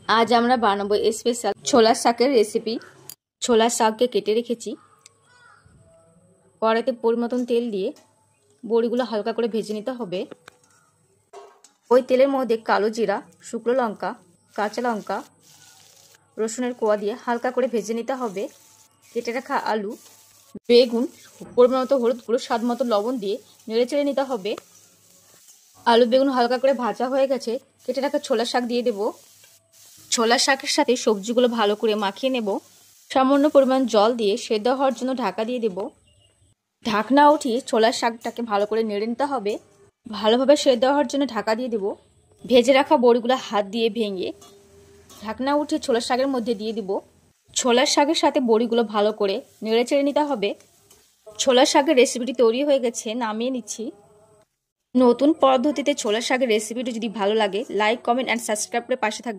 आज আমরা বানাবো স্পেশাল ছোলার শাকের রেসিপি। ছোলার শাককে কেটে রেখেছি। কড়াইতে পরিমতন তেল দিয়ে বড়িগুলো হালকা করে ভেজে নিতে হবে। ওই তেলের মধ্যে কালো জিরা, শুকনো লঙ্কা, কাঁচা লঙ্কা, রসুনের কোয়া দিয়ে হালকা করে ভেজে নিতে হবে। কেটে রাখা আলু, বেগুন, পরিমাণ মতো হলুদ গুঁড়ো, স্বাদ মতো লবণ দিয়ে নেড়ে চেড়ে নিতে হবে। আলু বেগুন হালকা করে ভাজা হয়ে গেছে, কেটে রাখা ছোলার শাক দিয়ে দেব। ছোলার শাকের সাথে সবজিগুলো ভালো করে মাখিয়ে নেব। সামান্য পরিমাণ জল দিয়ে সেদ্ধ হওয়ার জন্য ঢাকা দিয়ে দেব। ঢাকনা উঠিয়ে ছোলার শাকটাকে ভালো করে নেড়ে নিতে হবে। ভালোভাবে সেদ্ধ হওয়ার জন্য ঢাকা দিয়ে দেব। ভেজে রাখা বড়িগুলো হাত দিয়ে ভেঙে ঢাকনা উঠিয়ে ছোলার শাকের মধ্যে দিয়ে দিব। ছোলার শাকের সাথে বড়িগুলো ভালো করে নেড়ে চেড়ে নিতে হবে। ছোলার শাকের রেসিপিটি তৈরি হয়ে গেছে, নামিয়ে নিচ্ছি। নতুন পদ্ধতিতে ছোলার শাকের রেসিপিটি যদি ভালো লাগে, লাইক, কমেন্ট অ্যান্ড সাবস্ক্রাইব করে পাশে থাকবে।